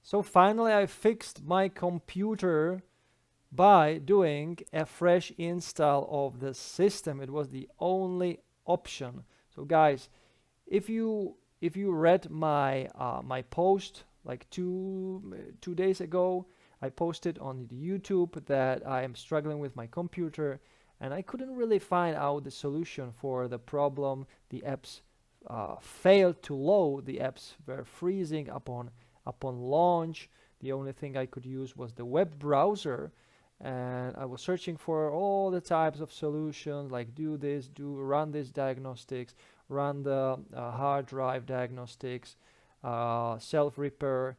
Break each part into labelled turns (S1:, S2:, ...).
S1: So finally I fixed my computer by doing a fresh install of the system. It was the only option. So guys, if you read my my post like two days ago, I posted on the YouTube that I am struggling with my computer and I couldn't really find out the solution for the problem. The apps failed to load. The apps were freezing upon launch. The only thing I could use was the web browser, and I was searching for all the types of solutions like do this, run this diagnostics, run the hard drive diagnostics, self-repair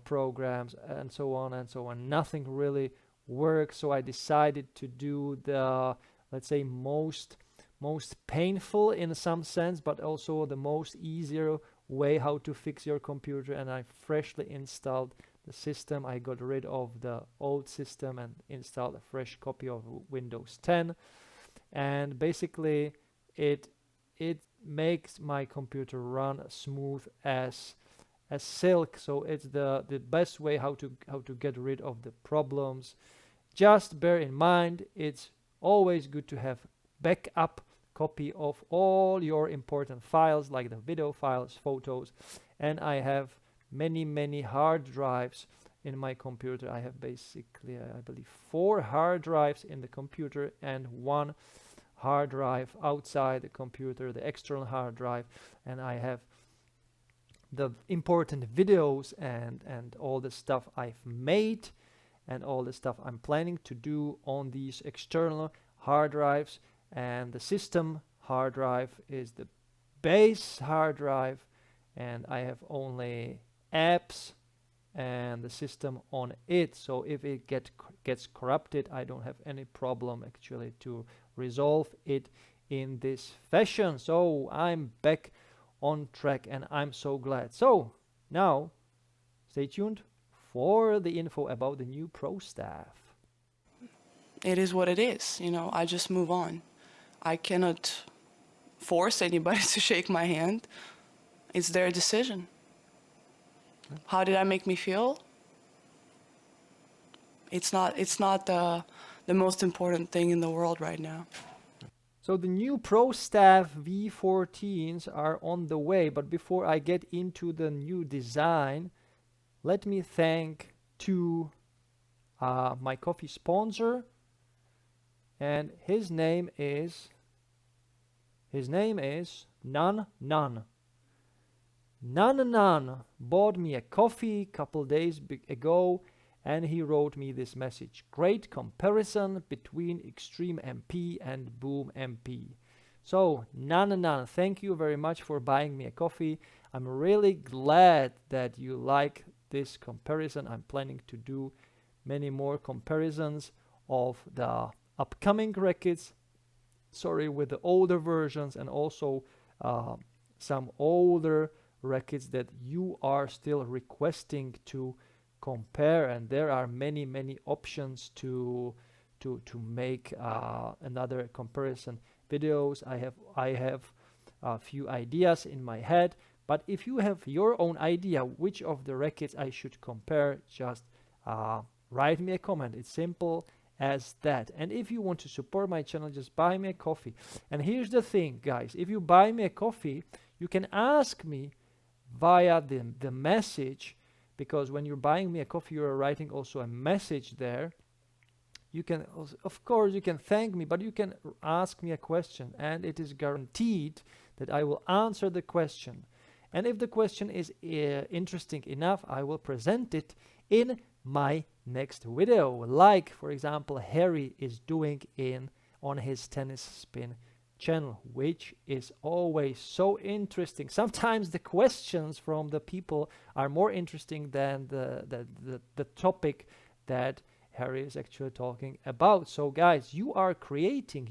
S1: programs, and so on and so on. Nothing really worked, so I decided to do the, let's say, most painful in some sense, but also the most easier way how to fix your computer, and I freshly installed the system. I got rid of the old system and installed a fresh copy of Windows 10, and basically it makes my computer run smooth as silk. So it's the best way how to get rid of the problems. Just bear in mind, it's always good to have backup copy of all your important files like the video files, photos, and I have many hard drives in my computer. I have basically I believe 4 hard drives in the computer and 1 hard drive outside the computer, the external hard drive, and I have the important videos and all the stuff I've made and all the stuff I'm planning to do on these external hard drives. And the system hard drive is the base hard drive, and I have only apps and the system on it. So if it gets corrupted, I don't have any problem actually to resolve it in this fashion. So I'm back on track and I'm so glad. So now stay tuned for the info about the new Pro Staff.
S2: It is what it is, you know, I just move on. I cannot force anybody to shake my hand. It's their decision. How did I make me feel? It's not the most important thing in the world right now.
S1: So the new Pro Staff V14s are on the way, but before I get into the new design, let me thank my coffee sponsor, and his name is Nun. Nun bought me a coffee a couple days ago, and he wrote me this message: great comparison between Extreme MP and Boom MP. So Nun, thank you very much for buying me a coffee. I'm really glad that you like this comparison. I'm planning to do many more comparisons of the upcoming rackets, with the older versions, and also some older rackets that you are still requesting to compare, and there are many options to make another comparison videos. I have a few ideas in my head, but if you have your own idea which of the rackets I should compare, just write me a comment. It's simple as that. And if you want to support my channel, just buy me a coffee. And here's the thing, guys, if you buy me a coffee, you can ask me via the message, because when you're buying me a coffee, you're writing also a message there. You can also, of course, you can thank me, but you can ask me a question, and it is guaranteed that I will answer the question. And if the question is interesting enough, I will present it in my next video, like for example Harry is doing on his tennis spin channel, which is always so interesting. Sometimes the questions from the people are more interesting than the topic that Harry is actually talking about. So guys, you are co-creating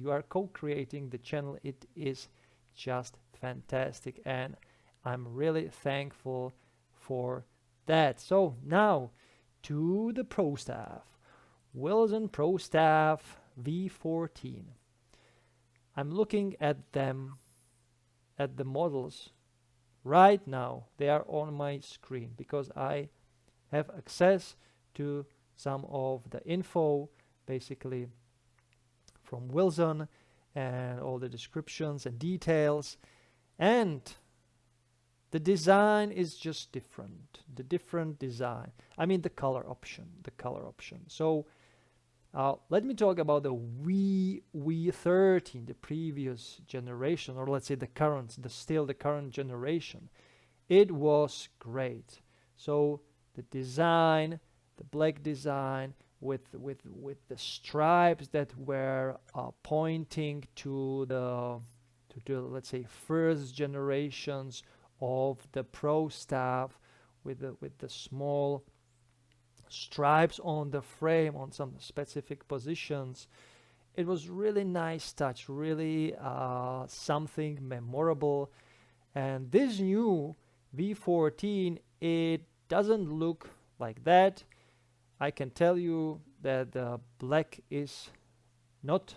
S1: the channel. It is just fantastic, and I'm really thankful for that. So now to the Pro Staff, Wilson Pro Staff V14. I'm looking at them, at the models right now. They are on my screen because I have access to some of the info, basically from Wilson, and all the descriptions and details. And the design is just different. The different design. I mean the color option. The color option. So let me talk about the V13, the previous generation, or let's say the current, still the current generation. It was great. So the design, the black design with the stripes that were pointing to the let's say first generations of the Pro Staff, with the small stripes on the frame on some specific positions. It was really nice touch, really something memorable. And this new V14, it doesn't look like that. I can tell you that the black is not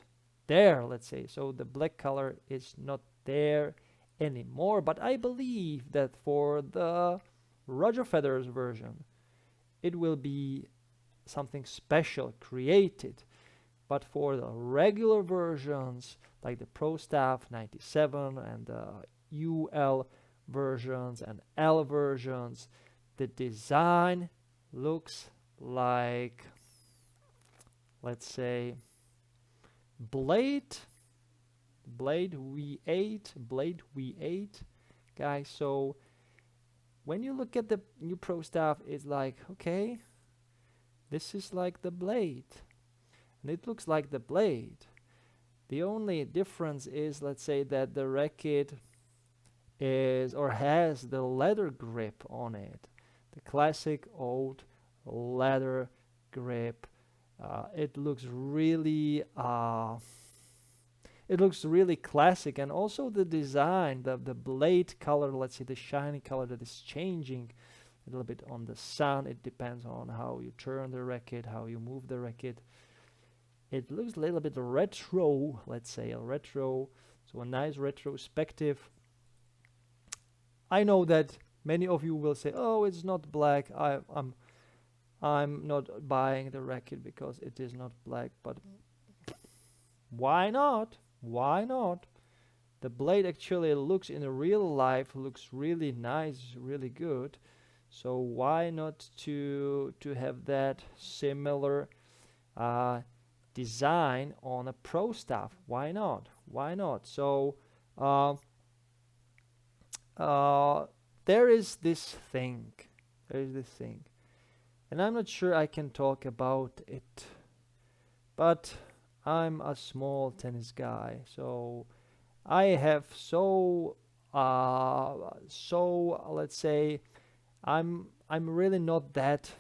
S1: there, let's say. So the black color is not there anymore. But I believe that for the Roger Federer's version, it will be something special created. But for the regular versions, like the Pro Staff 97 and the UL versions and L versions, the design looks like, let's say, Blade V8, guys. So when you look at the new Pro Staff, it's like, okay, this is like the Blade, and it looks like the Blade. The only difference is, let's say, that the racket is or has the leather grip on it, the classic old leather grip. It looks really classic, and also the design, the blade color, let's say the shiny color that is changing a little bit on the sun. It depends on how you turn the racket, how you move the racket. It looks a little bit retro, let's say a retro, so a nice retrospective. I know that many of you will say, "Oh, it's not black. I'm not buying the racket because it is not black." But why not? Why not? The blade actually looks in real life, looks really nice, really good. So why not to have that similar design on a Pro Staff? Why not? Why not? So there is this thing. And I'm not sure I can talk about it, but I'm a small tennis guy, so I have let's say I'm really not that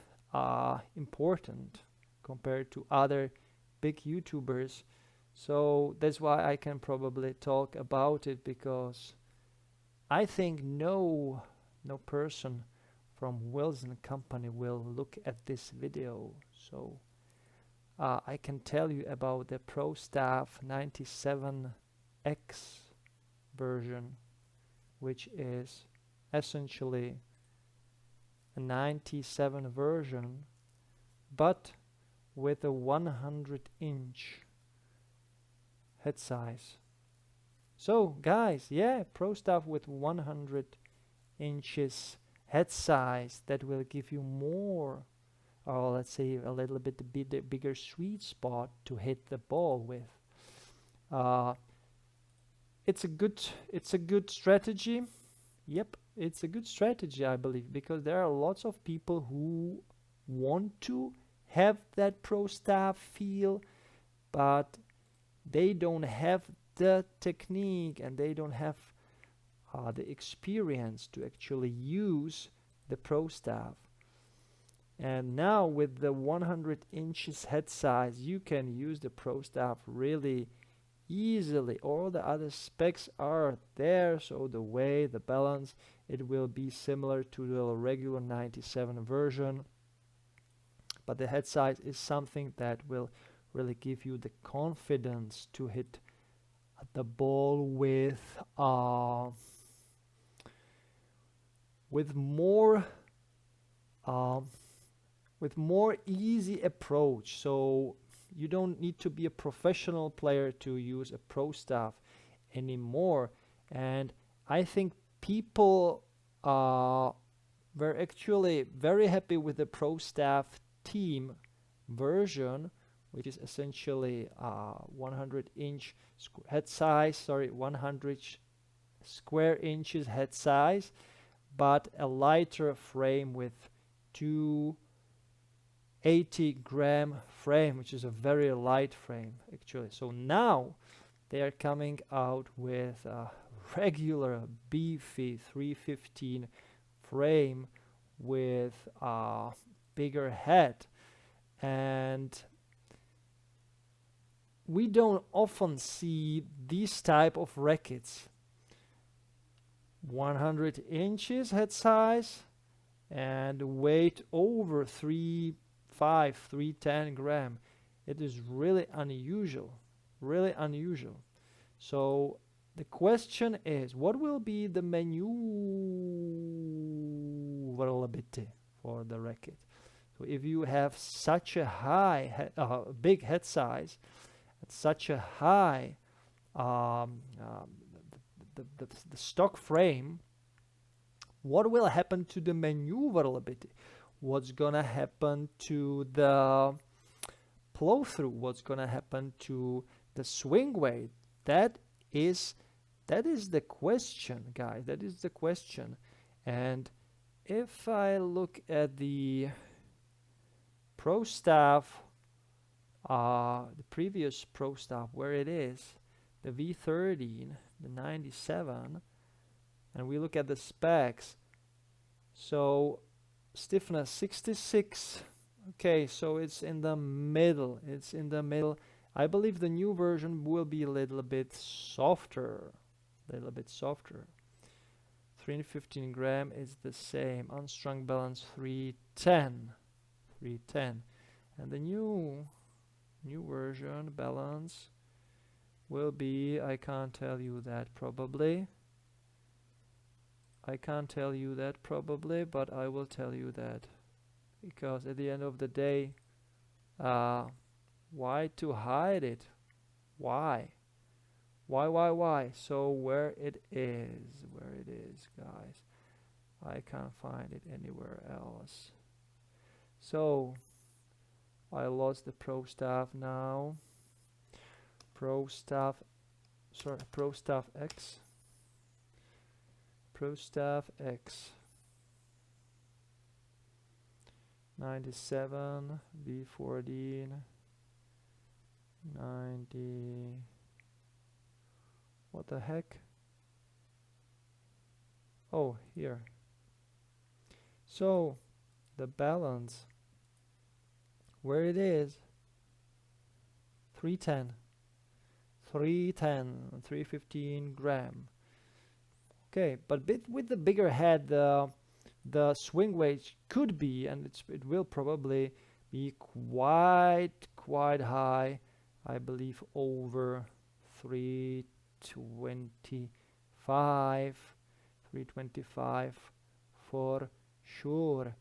S1: important compared to other big YouTubers. So that's why I can probably talk about it, because I think no person from Wilson Company will look at this video. So I can tell you about the Pro Staff 97X version, which is essentially a 97 version, but with a 100-inch head size. So guys, yeah, Pro Staff with 100 inches head size, that will give you more, or let's say a little bit bigger sweet spot to hit the ball with. It's a good strategy. Yep, it's a good strategy, I believe, because there are lots of people who want to have that Pro Staff feel, but they don't have the technique and they don't have the experience to actually use the Pro Staff. And now with the 100 inches head size, you can use the Pro Staff really easily. All the other specs are there, so the weight, the balance, it will be similar to the regular 97 version, but the head size is something that will really give you the confidence to hit the ball with more with more easy approach. So you don't need to be a professional player to use a Pro Staff anymore. And I think people were actually very happy with the Pro Staff Team version, which is essentially 100-inch head size, 100 square inches head size, but a lighter frame with 280-gram frame, which is a very light frame actually. So now they are coming out with a regular beefy 315 frame with a bigger head, and we don't often see these type of rackets. 100 inches head size and weight over 310 gram. It is really unusual, really unusual. So the question is, what will be the maneuverability for the racket? So if you have such a high, big head size, and such a high the stock frame, what will happen to the maneuverability? What's gonna happen to the flow through? What's gonna happen to the swing weight? That is the question, guys. That is the question. And if I look at the Pro Staff, the previous Pro Staff, where it is, the V13, the 97, and we look at the specs. So stiffness 66. Okay, so it's in the middle. It's in the middle. I believe the new version will be a little bit softer. 315 gram is the same. Unstrung balance 310. And the new version balance will be, I can't tell you that probably. I can't tell you that probably, but I will tell you that, because at the end of the day, why to hide it? Why? So where it is, guys, I can't find it anywhere else. So I lost the Pro Staff now. Pro Staff X. Pro Staff X 97 V14 90. What the heck? Oh, here. So the balance, where it is, 315 gram. Okay, but with the bigger head, the swing weight could be, and it will probably be quite high. I believe over 325 for sure,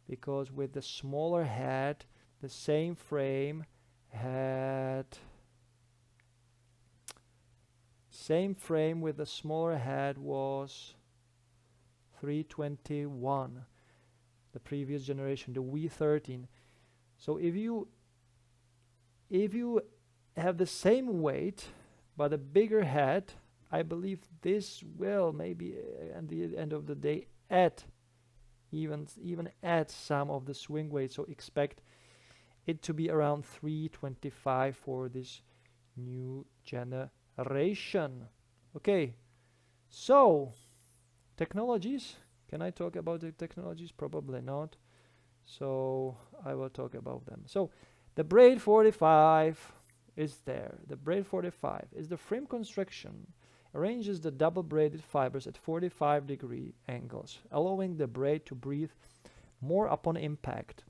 S1: because with the smaller head, the same frame with the smaller head was 321, the previous generation, the V13. So if you have the same weight but a bigger head, I believe this will maybe at the end of the day even add some of the swing weight. So expect it to be around 325 for this new generation. Okay, so technologies. Can I talk about the technologies? Probably not. So I will talk about them. So the braid 45 is there. The braid 45 is the frame construction. Arranges the double braided fibers at 45-degree angles, allowing the braid to breathe more upon impact.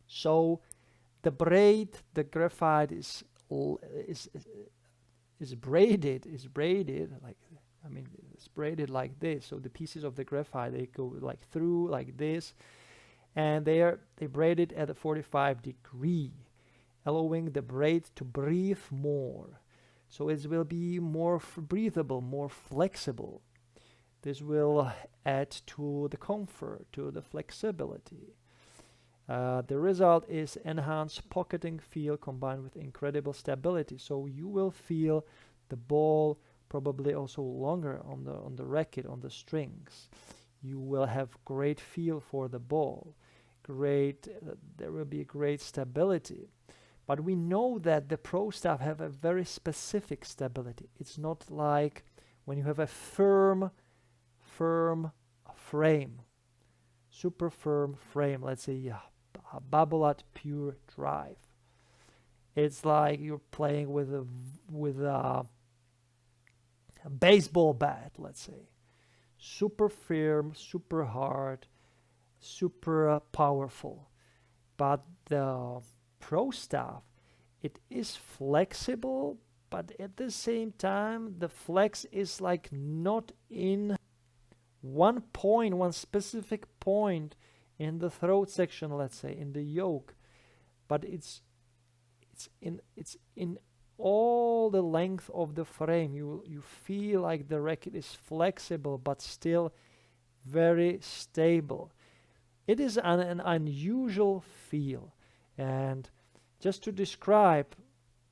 S1: So the braid, the graphite is braided like, I mean, it's braided like this. So the pieces of the graphite, they go like through like this, and they braid it at a 45 degree, allowing the braid to breathe more. So it will be more breathable, more flexible. This will add to the comfort, to the flexibility. The result is enhanced pocketing feel combined with incredible stability. So you will feel the ball probably also longer on the racket, on the strings. You will have great feel for the ball. There will be great stability. But we know that the Pro Staff have a very specific stability. It's not like when you have a firm frame, super firm frame, let's say a Babolat Pure Drive. It's like you're playing with a baseball bat, let's say. Super firm, super hard, super powerful. But the Pro Staff, it is flexible, but at the same time the flex is like not in one specific point in the throat section, let's say, in the yoke, but it's in all the length of the frame. You feel like the racket is flexible but still very stable. It is an unusual feel. And just to describe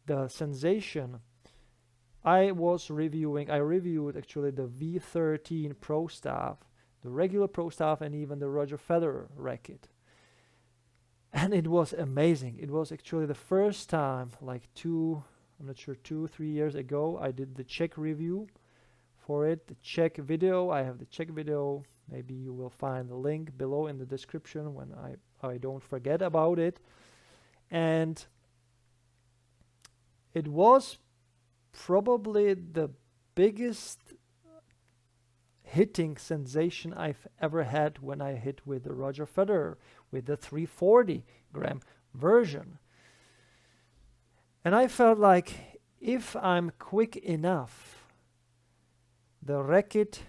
S1: the sensation, I reviewed actually the V13 Pro Staff, the regular Pro Staff, and even the Roger Federer racket. And it was amazing. It was actually the first time, like 2-3 years ago, I did the Czech review for it, the Czech video. I have the Czech video. Maybe you will find the link below in the description when I don't forget about it. And it was probably the biggest hitting sensation I've ever had when I hit with the Roger Federer, with the 340 gram version. And I felt like if I'm quick enough, the racket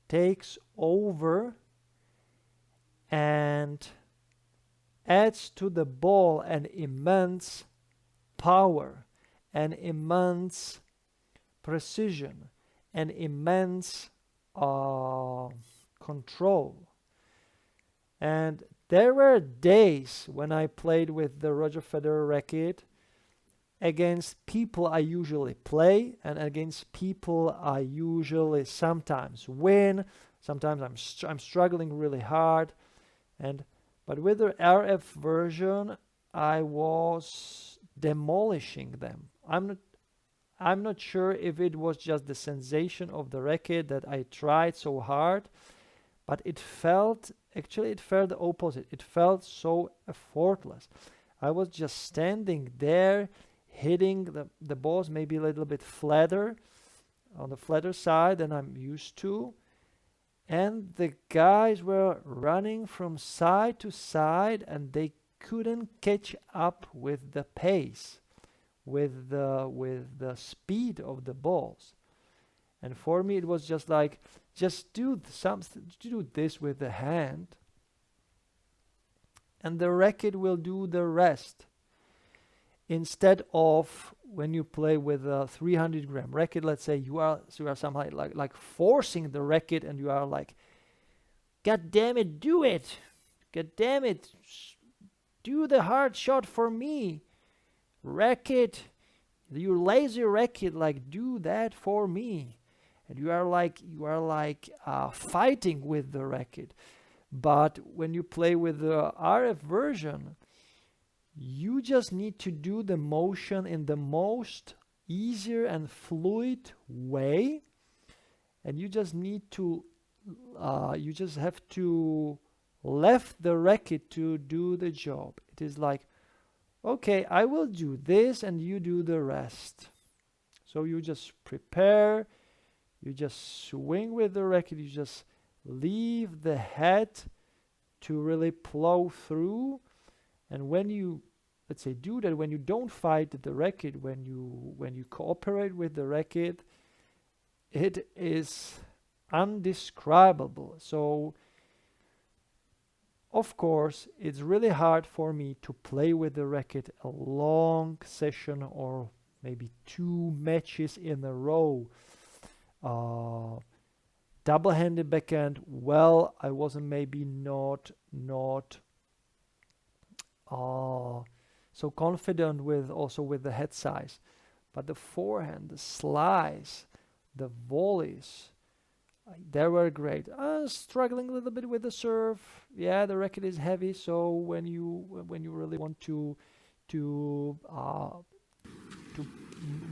S1: takes over and adds to the ball an immense power, an immense precision, an immense control. And there were days when I played with the Roger Federer racket against people I usually play and against people I usually sometimes win. Sometimes I'm struggling really hard, but with the RF version I was demolishing them. I'm not sure if it was just the sensation of the racket that I tried so hard, but it felt the opposite. It felt so effortless. I was just standing there hitting the balls maybe a little bit flatter, on the flatter side than I'm used to, and the guys were running from side to side and they couldn't catch up with the pace, with the speed of the balls. And for me it was just like, just do this with the hand and the racket will do the rest. Instead of when you play with a 300 gram racket, let's say you are somehow like forcing the racket and you are like, God damn it, do it, God damn it, do the hard shot for me, racket, you lazy racket, like do that for me. And you are like fighting with the racket. But when you play with the RF version, you just need to do the motion in the most easier and fluid way, and you just need to you just have to left the racket to do the job. It is like, okay, I will do this and you do the rest. So you just prepare, you just swing with the racket, you just leave the head to really plow through. And when you, let's say, do that, when you don't fight the racket, when you cooperate with the racket, it is undescribable. So of course, it's really hard for me to play with the racket a long session or maybe 2 matches in a row. Double-handed backhand, well, I wasn't maybe not so confident with also with the head size, but the forehand, the slice, the volleys, they were great. Struggling a little bit with the serve. Yeah, the racket is heavy, so when you really want to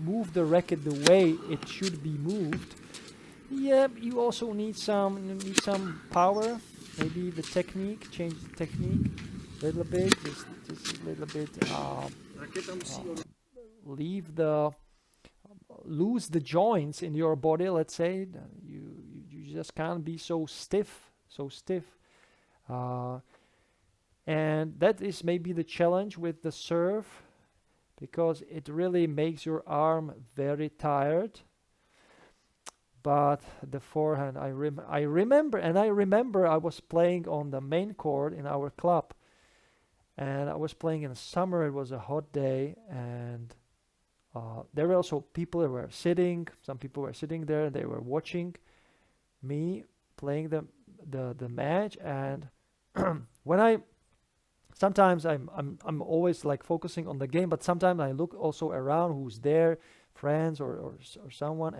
S1: move the racket the way it should be moved, yeah, you also need some power. Maybe the technique, change the technique a little bit, just a little bit. Lose the joints in your body. Let's say you just can't be so stiff, and that is maybe the challenge with the serve, because it really makes your arm very tired. But the forehand, I remember I was playing on the main court in our club, and I was playing in the summer. It was a hot day, and there were also people that were sitting. Some people were sitting there. They were watching me playing the match. And sometimes I'm always like focusing on the game, but sometimes I look also around who's there, friends or someone,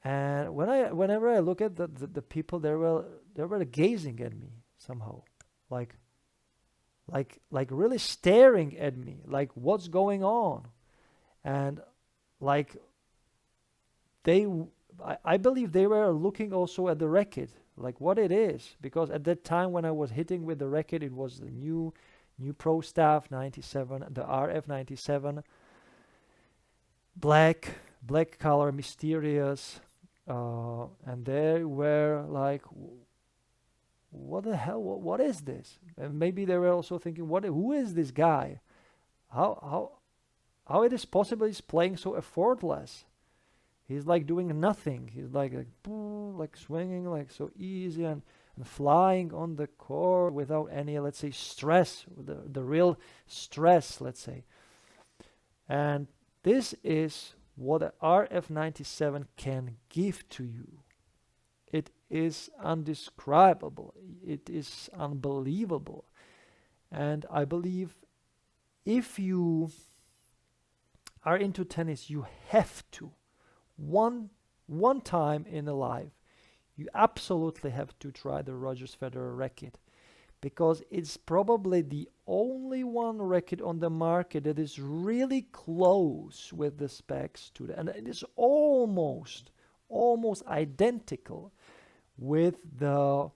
S1: and whenever I look at the people, they were gazing at me somehow, like really staring at me, like what's going on. And like I believe they were looking also at the racket, like what it is, because at that time when I was hitting with the racket, it was the new Pro Staff 97, the RF97, black color, mysterious, and they were like, what the hell? What is this? And maybe they were also thinking, who is this guy? How it is possible he's playing so effortless? He's like doing nothing. He's like swinging like so easy and flying on the court without any, let's say, stress, the real stress, let's say. And this is what the RF97 can give to you. It is undescribable. It is unbelievable. And I believe if you are into tennis, you have to. One time in a life, you absolutely have to try the Roger Federer racket, because it's probably the only one racket on the market that is really close with the specs to and it is almost identical with the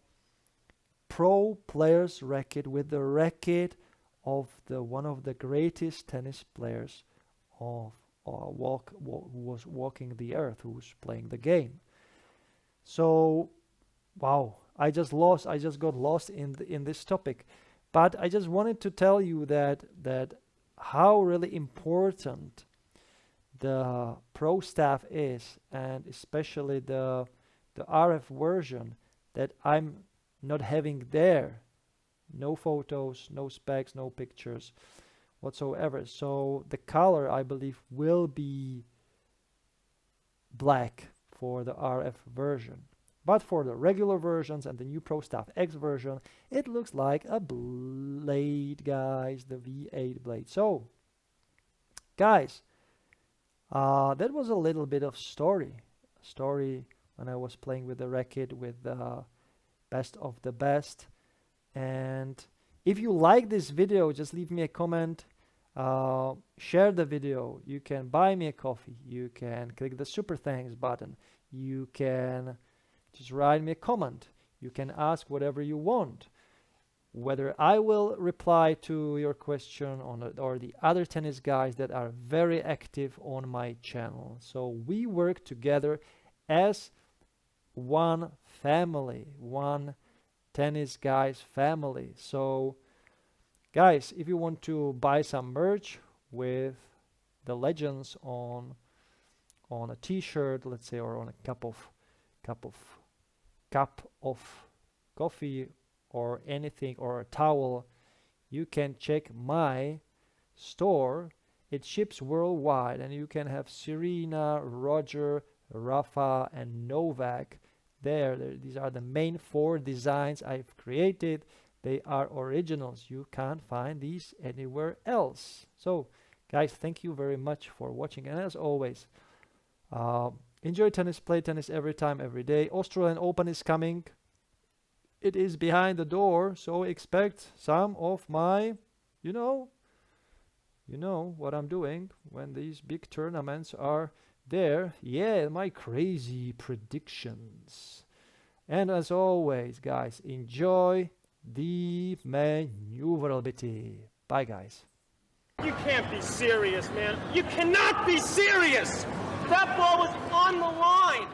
S1: pro player's racket, with the racket of one of the greatest tennis players of who was walking the earth, who was playing the game. So, wow, I just got lost in this topic, but I just wanted to tell you that how really important the Pro Staff is, and especially the RF version that I'm not having there. No photos, no specs, no pictures whatsoever. So the color, I believe, will be black for the RF version. But for the regular versions and the new Pro Staff X version, it looks like a blade, guys, the V8 blade. So, guys, that was a little bit of story when I was playing with the racket, with the best of the best. And if you like this video, just leave me a comment, share the video. You can buy me a coffee, you can click the super thanks button, you can just write me a comment, you can ask whatever you want, whether I will reply to your question or the other tennis guys that are very active on my channel. So we work together as one family, one tennis guys family. So guys, if you want to buy some merch with the legends on a t-shirt, let's say, or on a cup of coffee or anything, or a towel, you can check my store. It ships worldwide, and you can have Serena, Roger, Rafa, and Novak there. These are the main 4 designs I've created. They are originals. You can't find these anywhere else. So guys, thank you very much for watching, and as always, enjoy tennis, play tennis every time, every day. Australian Open is coming. It is behind the door, so expect some of my, you know what I'm doing when these big tournaments are there. Yeah, my crazy predictions. And as always, guys, enjoy the manooovrlbity. Bye, guys.
S3: You can't be serious, man. You cannot be serious! That ball was on the line!